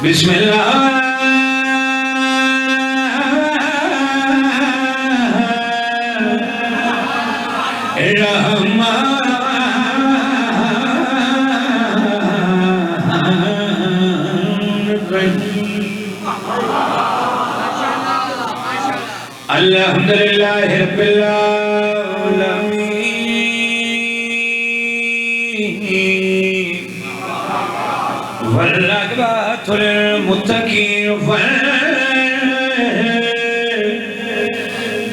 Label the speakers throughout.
Speaker 1: बिस्मिल्लाह अल्हम्दुलिल्लाह रब्बिल आलमीन वल्अक़बातुल मुत्तक़ीन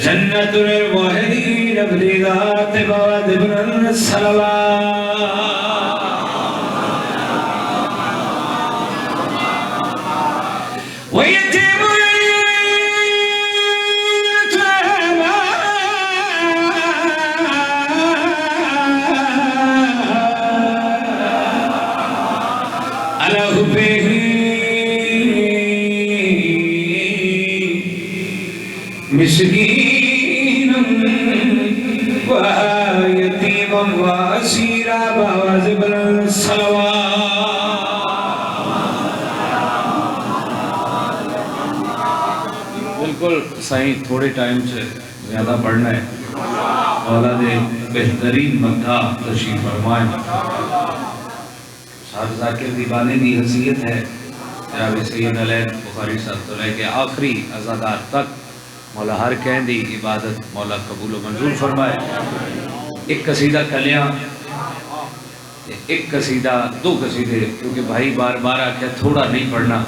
Speaker 1: जन्नतुल मुहदीन बिज़ात बादिबन सलवात मिस्कीन व यतीम व असीरा बाज़िबल सलवात। बिल्कुल सही, थोड़े टाइम से ज़्यादा पढ़ना है। औलाद बेहतरीन मद्दा तशरीफ फरमाएं। साहब ज़ाकिर दीवाने की हसीयत है जनाब सैयद अलैन बुखारी साहब तो लेके आखिरी अज़ादार तक मौला हर कह दी इबादत मौला कबूल मंजूर फरमाए। एक कसीदा कलियाँ, एक कसीदा, दो कसीदे, क्योंकि भाई बार बार आख्या थोड़ा नहीं पढ़ना,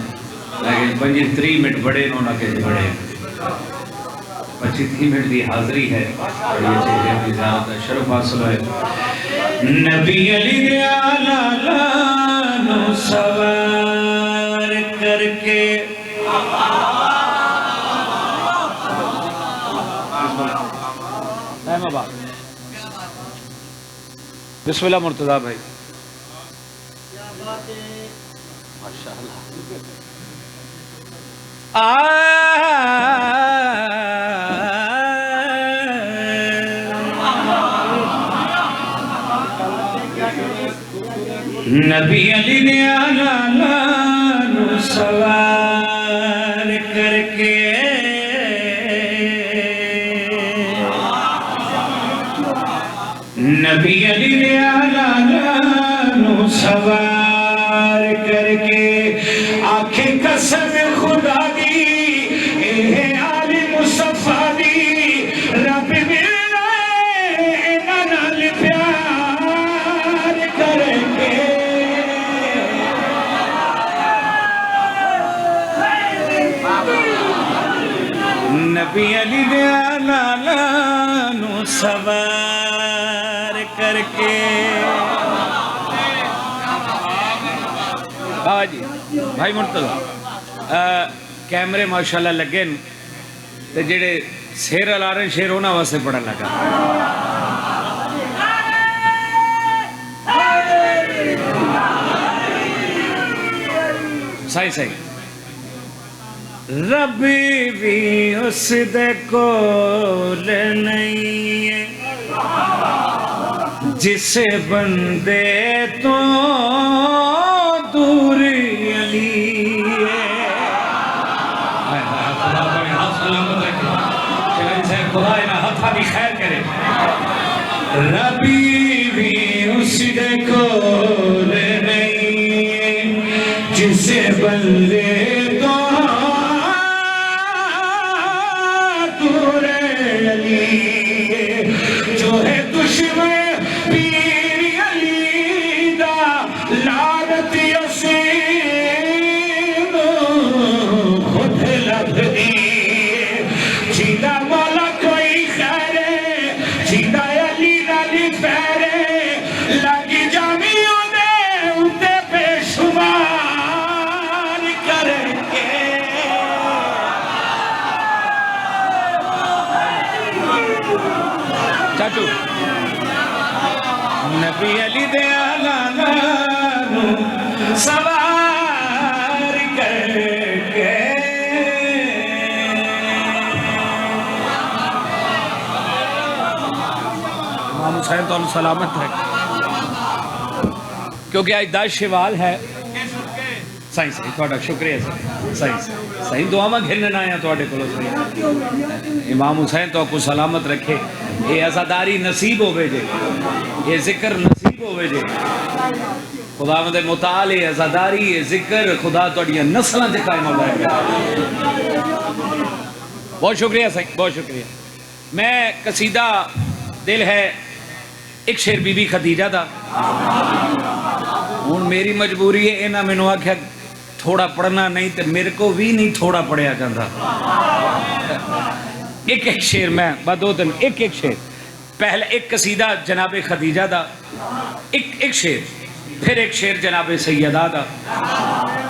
Speaker 1: लेकिन 25-30 मिनट बड़े इन्होंने के बड़े 25-30 मिनट की हाजिरी है। शरफ हासिल है। नबी अली दे आला नो सवार करके बिस्मिल्लाह मुर्तज़ा भाई माशाअल्लाह। नबी अली ने आला नो सवार करके नबी अली ने आला नो सवार करके आखे कसम खुदा दी ए आली मुसफ़ा दी रब मिलना नाल प्यार करके नबी अली ने आला नो सवार करके। हाँ जी भाई मुर्तज़ा कैमरे माशाल्लाह लगे ते जेड़े शेर अला रहे शेर उन्होंने वास्ते पढ़न लगा। सही सही। रबी भी उस दे कोल नहीं है जिसे बंदे तो दूर अली है। खैर करे रबी भी उस दे कोल नहीं जिसे बंदे तो दूर अली जो है दुश्मन पीर अली दा लानत यसीन खुद लभदी जीदा वाला कोई खैरे जीदा अली नाली पैरे लगी जामियों दे उते बेशुमार करके। चाचू नबी अली दे आला नो सवार करके इमाम हुसैन तो सलामत है। क्योंकि अज 10 शवाल है। सही सही थोड़ा शुक्रिया सही सही दुआवां घिरन आया थोड़े को सही। इमाम हुसैन तो कुछ सलामत रखे, ये अज़ादारी नसीब होवे जे, ये जिक्र नसीब होवे जे। खुदावंद मुताल ये अज़ादारी ये जिक्र खुदा तुहाडियां नस्लां ते कायम हो जाएगा। बहुत शुक्रिया सही, बहुत शुक्रिया। मैं कसीदा दिल है एक शेर बीबी खदीजा दा। हुण मेरी मजबूरी है, इन्हां मैनूं आख्या थोड़ा पढ़ना नहीं तो मेरे को भी नहीं थोड़ा पढ़िया जाता। एक एक शेर मैं बस 2-3 एक एक शेर। पहले एक कसीदा जनाब खदीजा दा, एक शेर, फिर एक शेर जनाब सैयदा दा,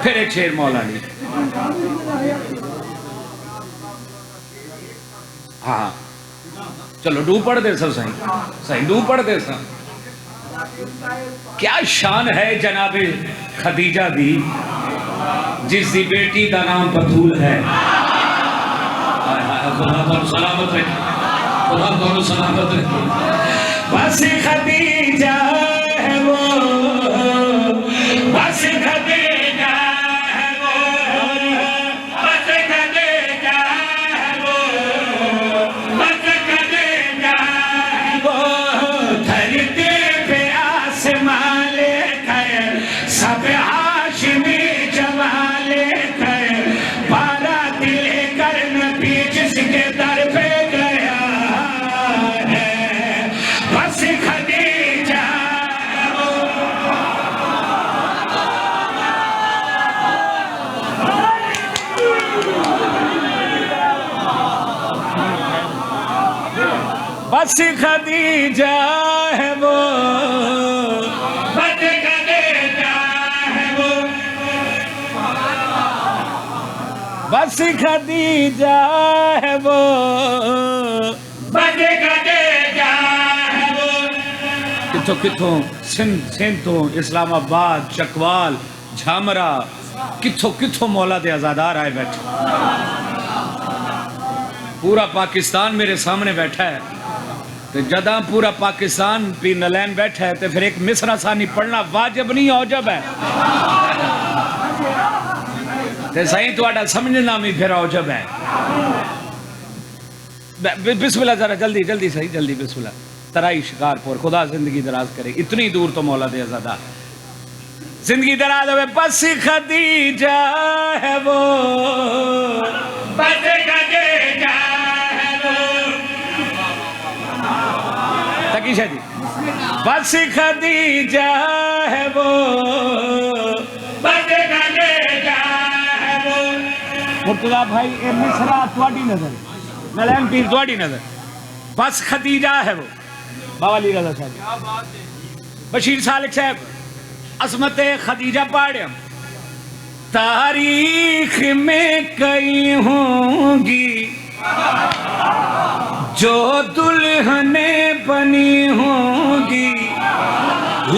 Speaker 1: फिर एक शेर मौला अली। हाँ चलो डू पढ़ दे सब सही सही डू पढ़ दे सब। क्या शान है जनाब खदीजा दी, जिस दी बेटी का नाम बतूल है। खुदा को सलामत रखे, खुदा को सलामत रखे। बस खदीजा है वो, बस खदीजा है वो, बस खदीजा है वो, बस खदीजा है वो। धरती पे आसमान लेकर सब हाशिमी जमा लेकर, बारात लेकर नबी जिसके दर पे गया है, बस खदीजा है वो। बस खदीजा है वो, बस खदीजा है वो, बस खदीजा है वो, बस खदीजा है वो। किथों किथों सिंध तो इस्लामाबाद चकवाल झामरा किथों किथों मौला दे आजादार आए बैठे। पूरा पाकिस्तान मेरे सामने बैठा है, तो जदा पूरा पाकिस्तान भी नलैन बैठा है तो फिर एक मिसरा सानी पढ़ना वाजिब नहीं औजब है। तो सही तुहाडा समझना भी फिर औजब है। बिस्मिल्लाह जरा जल्दी जल्दी सही जल्दी बिस्मिल्लाह। तराई शिकारपुर खुदा जिंदगी दराज करे, इतनी दूर तो मौला दे आजादा जिंदगी दराज हो। बस खदीजा है वो, बस खदीजा है वो। तकीशा जी बस खदीजा है वो, बस खदीजा है वो। मुर्तजा भाई ए मिसरा तुहाडी नजर, नलैन पीर तुहाडी नजर, बस खदीजा है वो। बाबा अली रज़ा साहब, बशीर सालिक साहब असमत खदीजा पढ़। तारीख में कई होंगी जो दुल्हने बनी होंगी,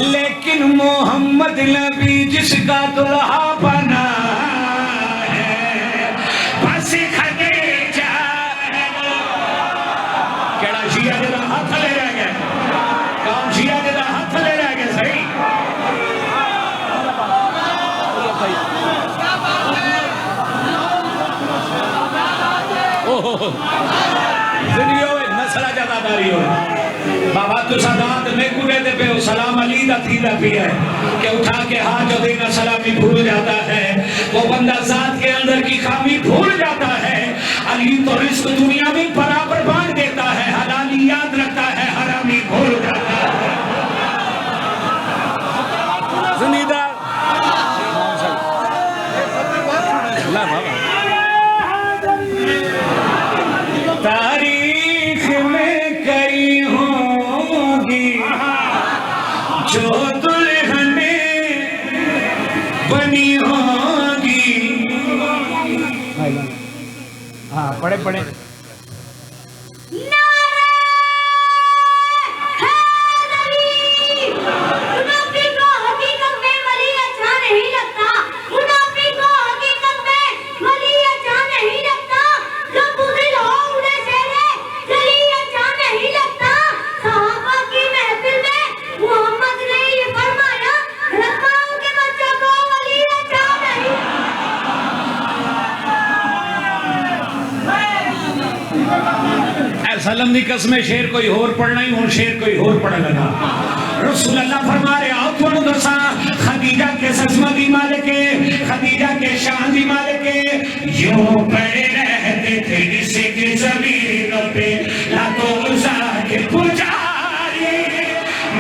Speaker 1: लेकिन मोहम्मद नबी जिसका दुल्हा बना है, बस खदीजा है वो। केड़ा शिया जेदा हाथ ले रह गया, कौन शिया जेदा हाथ ले रह गया सही। जिंदगी होवे नस्ल जदादारी होवे। बाबा तू सदात में कुरे दे पे सलाम अली दा थीदा पिया है कि उठा के हाथ जो देना सलामी भूल जाता है, वो बंदा जात के अंदर की खामी भूल जाता है। अली तो रिस्क दुनिया में बराबर बांट देता है, हलाली याद रखता है, हरामी भूल जाता है। जिंदगी तारीख में कई होंगी जो दुल्हने बनी होंगी। हाँ पढ़े पढ़े। वसल्लम दी कसम शेर कोई होर पढ़ना ही हुन शेर कोई होर पढ़ लगा। रसूल अल्लाह फरमा रहे आओ तुहानू दसा खदीजा के अज़मत दी मालिक है, खदीजा के शान दी मालिक है। यूं पड़े रहते थे इसकी ज़मीन पे लाखों के पुजारी,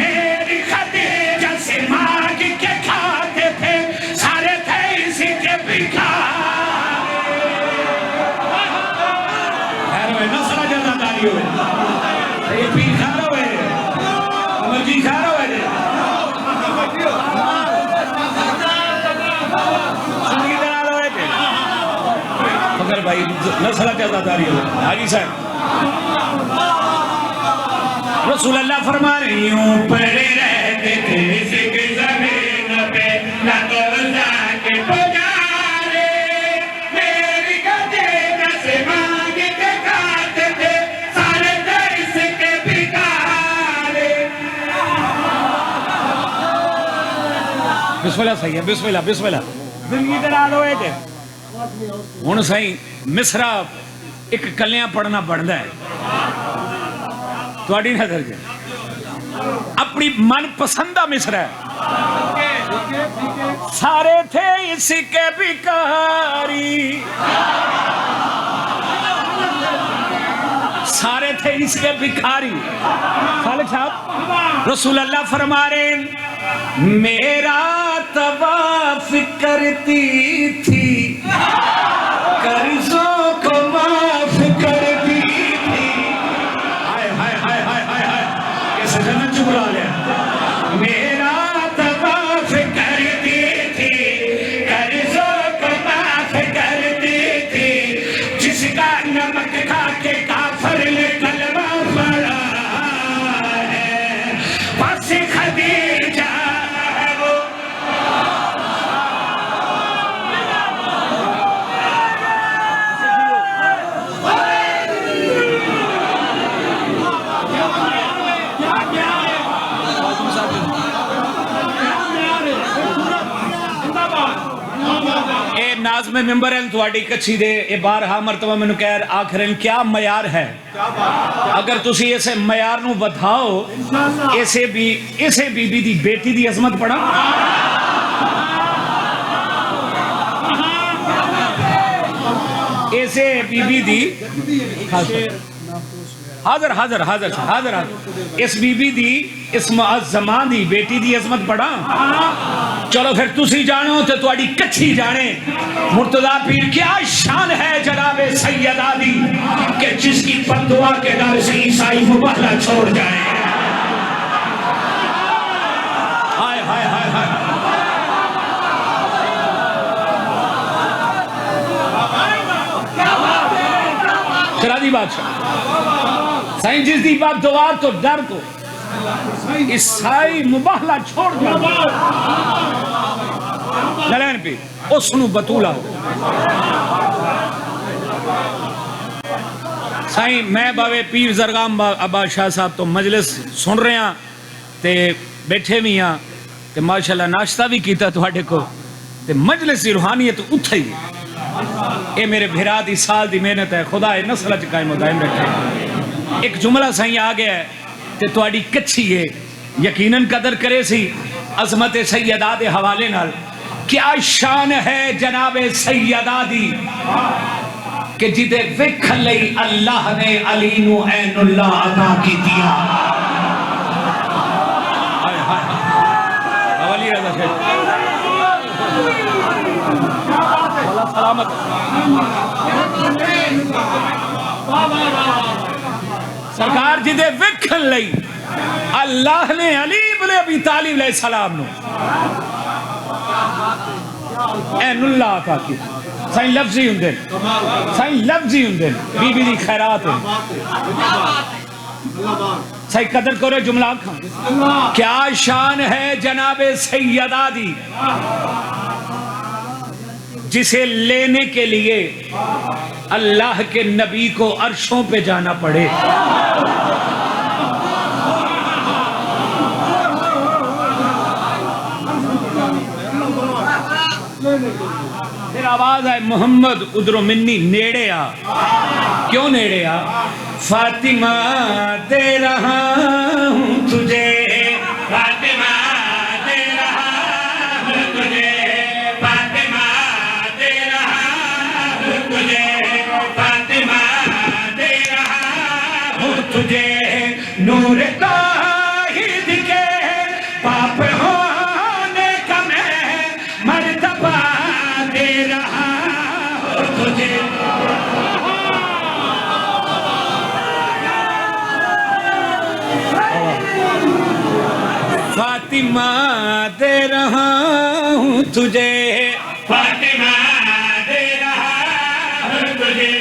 Speaker 1: मेरी खदीजा से मांग के खाते थे सारे थे इसी के भिखारी। नस्ल जदादारी हुए ये पीर खा रहा है, अमरजी खा रहा है, सुनी करा लो है मगर भाई नस्ल जदादारी हुए। हाजी साहब रसूल अल्लाह फरमा रही हूँ पड़े रहते थे इसकी ज़मीन पे लतोजा के पुजारी, मेरी खदीजा से मांग के खाते थे सारे थे इसके भिखारी। बिस्मिल्लाह सही है, बिस्मिल्लाह बिस्मिल्लाह जिंदगी करा लो है। हुण सही मिसरा एक कलियां पढ़ना बनता है थोड़ी नजर च अपनी मन पसंदा मिसरा है। सारे थे इसी के भिखारी, सारे थे इसके भिखारी। खालिद साहब रसूल अल्लाह फरमा रहे मेरा तवाफ करती थी कर्जों को माफ करती थी। हाय हाय हाय हाय हाय हाय कैसे जन्नत चुरा लिया। मेरा तवाफ करती थी कर्जों को माफ करती थी, जिसका नमक खा के काफिर ने कलमा पढ़ा है बस खदीजा है वो। नाज़ में मेंबर हैं थोड़ी कच्ची दे ए बारहा मरतबा मैनू कह आखिर क्या मयार है। अगर तुसी इसे मयार नू बढ़ाओ इसे बीबी दी बेटी दी अजमत पढ़ा। इसे बीबी दी हाजर हाजर हाजर हाजर इस बीबी दी इस मुअज़्ज़मा दी बेटी दी अजमत पढ़ा। चलो फिर तुसी जानो तो तुहाडी कच्ची जाने मुर्तज़ा पीर क्या शान है जनाबे सैयदा दी कि जिसकी बद्दुआ के डर से ईसाई मुबाहला छोड़ जाए। हाय हाय हाय हाय शरादी बादशाह साईं जिस दी बात दुआ तो डर को ईसाई मुबाहला छोड़ दिया ललन पे उसनु बतूला। साईं मैं बावे पीर जरगाम अब्बास शाह साहब तो मजलिस सुन रहे हैं ते बैठे भी हाँ ते माशाल्लाह नाश्ता भी किया तुहाडे को ते मजलिस की रूहानियत उत्थे ही ये मेरे भिरा दी साल दी मेहनत है। खुदा है नस्ल च कायम दायम रखे। एक जुमला साईं आ गया है ते तुहाडी कच्ची है यकीनन कदर करे सी अजमत सैयदा दे हवाले नाल। क्या शान है जनाबे सैयदा दी कि जिदे वेखण लई अल्लाह ने अली नू ऐनुल्लाह अता कीतिया। हाय हाय अवली रज़ा शेख अल्लाह सलामत। सरकार जिदे वेखण लई अल्लाह ने अली इब्न अबी तालिब अलैहि सलाम नु ऐनुल्लाह अता की। साईं लफ्जी हुंदे साईं लफ्जी हुंदे बीबी दी खैरात है। साईं कदर करो जुमला खां क्या शान है जनाबे सैयदा दी जिसे लेने के लिए अल्लाह के नबी को अर्शों पे जाना पड़े। फिर आवाज आए मोहम्मद उधरों मिन्नी नेड़े आ। क्यों नेड़े आ? फातिमा दे रहा हूँ तुझे,
Speaker 2: फातिमा दे रहा हूँ तुझे, फातिमा दे रहा हूँ तुझे, फातिमा दे रहा हूँ
Speaker 1: तुझे नूर ताहिद के पाप होने का मैं मर्तबा दे रहा हूँ तुझे। फातिमा दे रहा हूँ तुझे,
Speaker 2: फातिमा दे रहा हूँ तुझे।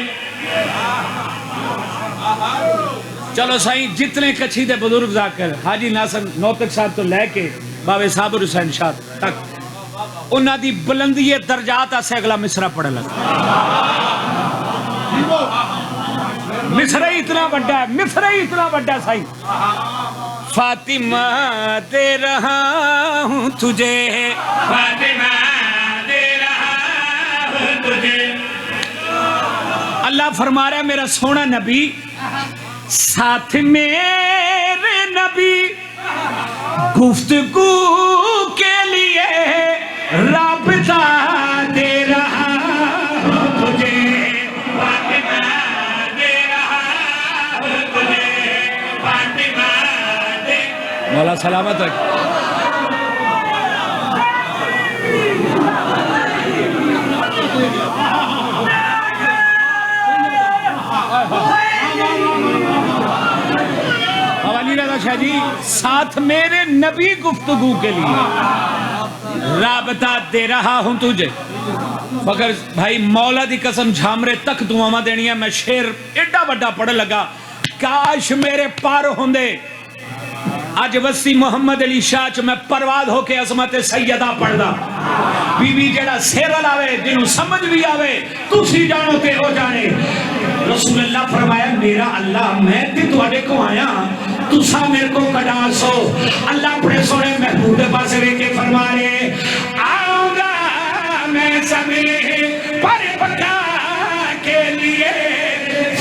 Speaker 1: चलो साईं जितने कच्छी दे बुजुर्ग जाकर हाजी नासर नौतक साहब तो लैके बाबे साबिर हुसैन शाह तक उन्हां दी बुलंदी दर्जात आसे अगला मिसरा पढ़ लगा। मिसरा ही इतना बड़ा है, मिसरा ही इतना बड़ा साईं। फातिमा दे रहा हूँ तुझे,
Speaker 2: फातिमा दे रहा हूँ तुझे।
Speaker 1: अल्लाह फरमा रहा है मेरा सोना नबी साथ मेरे नबी गुफ्तगू के लिए राबता दे रहा हूँ तुझे,
Speaker 2: फातिमा दे रहा हूँ तुझे, फातिमा दे।
Speaker 1: मौला सलामत रख। शाह जी साथ मेरे नबी गुफ्तगू के लिए राबता दे रहा हूं तुझे। मगर भाई मौला दी कसम झामरे तक दुआवा देनिया। मैं शेर एडा बड़ा पढ़ लगा, काश मेरे पार होंदे अज वसी मोहम्मद अली शाह च मैं परवाद होके अजमत सैयदा पढ़दा। बीबी जेड़ा सिर लावे जिन्हों समझ भी आवे तुसी जानो ते हो जाने। रसूलुल्लाह फरमाया मेरा अल्लाह मैं ते तुहाडे को आया तुसा मेरे को कदा सो। अल्लाह अपने सोने महबूब के पास लेके फरमा रहे आऊंगा मैं समय पर पका के लिए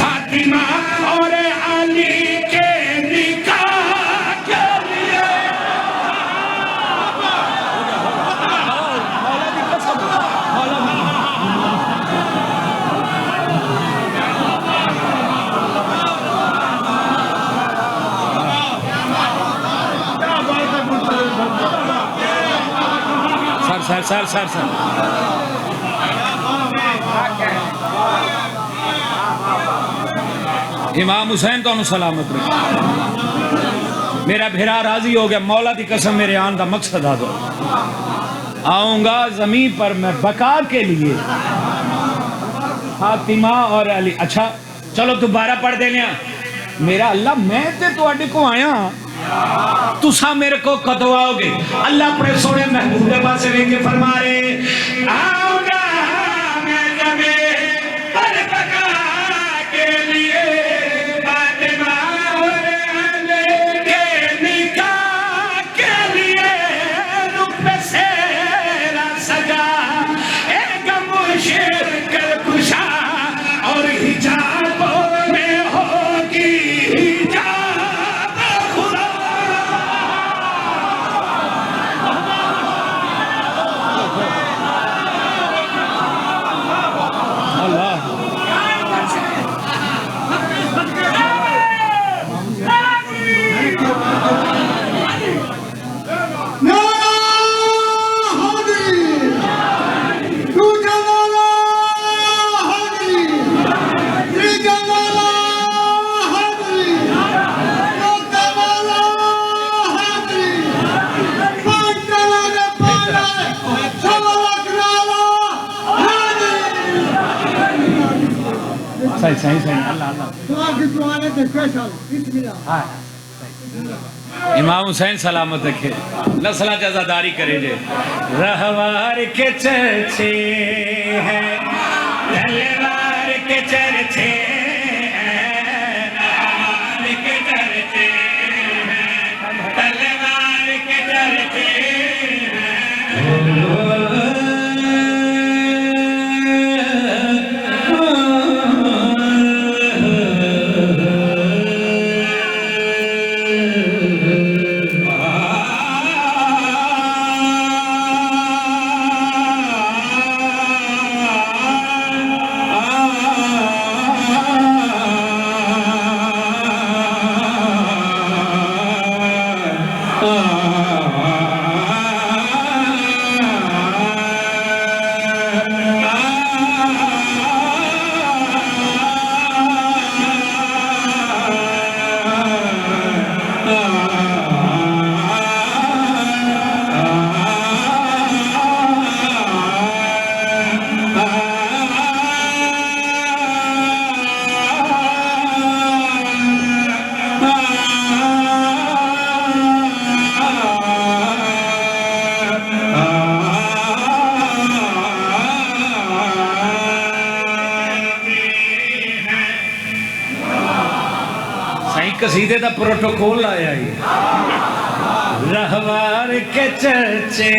Speaker 1: फातिमा और अली के निकाह के लिए। सर इमाम हुसैन तो सलामत रहे। मेरा भेरा राजी हो गया। मौला की कसम मेरे आन का मकसद आ दो। आऊंगा जमीन पर मैं बका के लिए फातिमा और अली। अच्छा चलो दोबारा पढ़ देने। मेरा अल्लाह मैं ते तुहाडे को आया तुसा मेरे को कदों आओगे। अल्लाह अपने सोने महबूब के पास लेके फरमा रहे आऊंगा मैं जमीन पर बका के लिए फातिमा और अली के निकाह के लिए। रूप से सजा एक मुश्किल कुशा और हिजाबों में होगी हिजाब खुदा। सही अल्लाह अल्लाह। इमाम हुसैन सलामत रखे नस्ल जजादारी करे जे रहवार के चर्चे हैं तलवार के चर्चे
Speaker 2: तलवार के चर्चे तलवार के चर्चे
Speaker 1: कसीदे का प्रोटोकॉल आया ही रहवार के चर्चे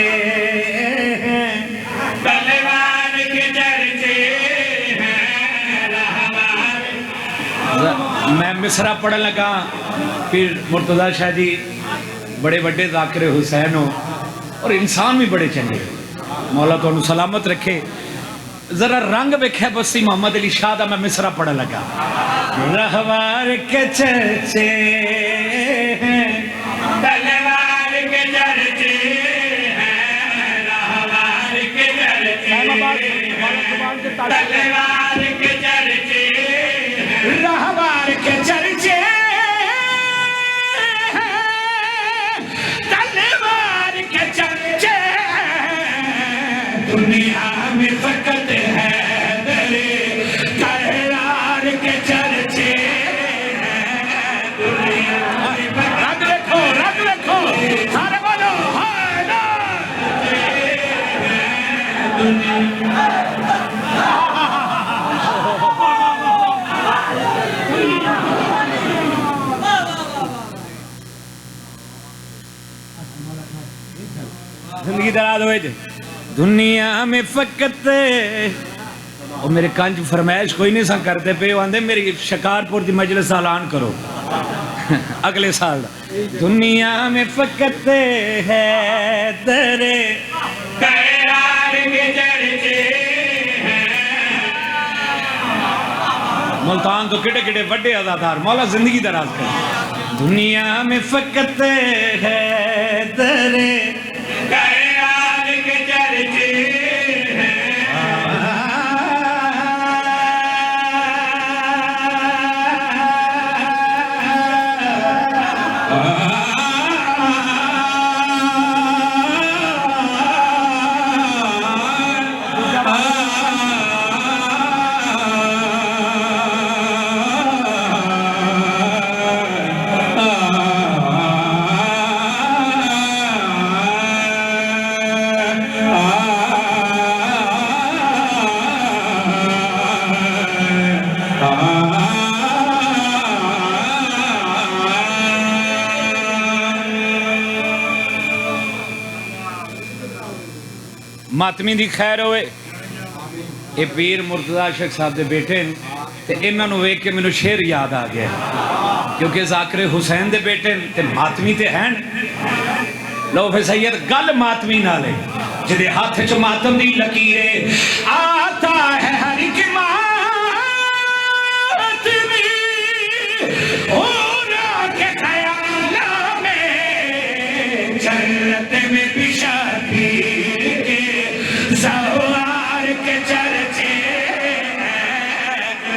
Speaker 2: तलवार के चर्चे हैं रहवार।
Speaker 1: मैं मिसरा पढ़न लगा फिर मुर्तजा शाह जी बड़े बड़े ज़ाकिर हुसैन हो और इंसान भी बड़े चंगे मौला तो सलामत रखे जरा रंग वेख्या बसी मोहम्मद अली शाह का मैं मिसरा पढ़न लगा रहवार के चर्चे
Speaker 2: तलवार के चर्चे हैं रहवार के चर्चे तलवार के चर्चे
Speaker 1: रहवार के चर्चे
Speaker 2: तलवार के चर्चे दुनिया में फकत है तेरे करार के चर्चे दुनिया में
Speaker 1: रंग रखो सारे बोलो जिंदगी दराज हो दुनिया में फकत और मेरे कंज फरमाइश कोई नहीं सा करते पे आंदे मेरी शिकारपुर की मजलिस ऐलान करो अगले साल दुनिया में फकत है दरे
Speaker 2: करार के चर्चे
Speaker 1: मुल्तान तो किड़े किड़े बड़े अदाकार मौला जिंदगी दराज कर दुनिया में फकत है दरे
Speaker 2: करार के चर्चे
Speaker 1: मातमी दी खैर होए ये पीर मुर्तजा शेख साहब दे बेटे ते इन्हां नूं वेख के मैनूं शेर याद आ गया क्योंकि ज़ाकिर हुसैन दे बेटे ते मातमी ते हैं लो फिर सैयद गल मातमी नाल है जिहदे हाथ च मातम दी लकीरे आता है हर एक मातमी
Speaker 2: होना के ख्यालों में जन्नत में भी शबीर के सवार के चर्चे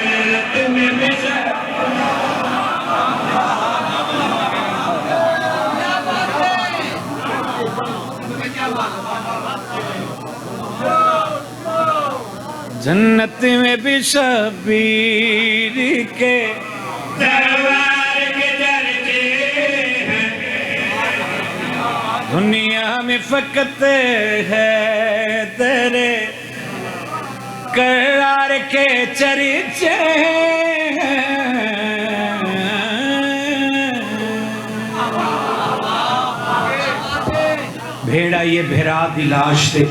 Speaker 2: जन्नत में भी
Speaker 1: जन्नत में भी शबीर के
Speaker 2: सवार के चर्चे
Speaker 1: दुनिया में फकत है तेरे करार के चर्चे भेड़ा ये भेरा दी लाश दे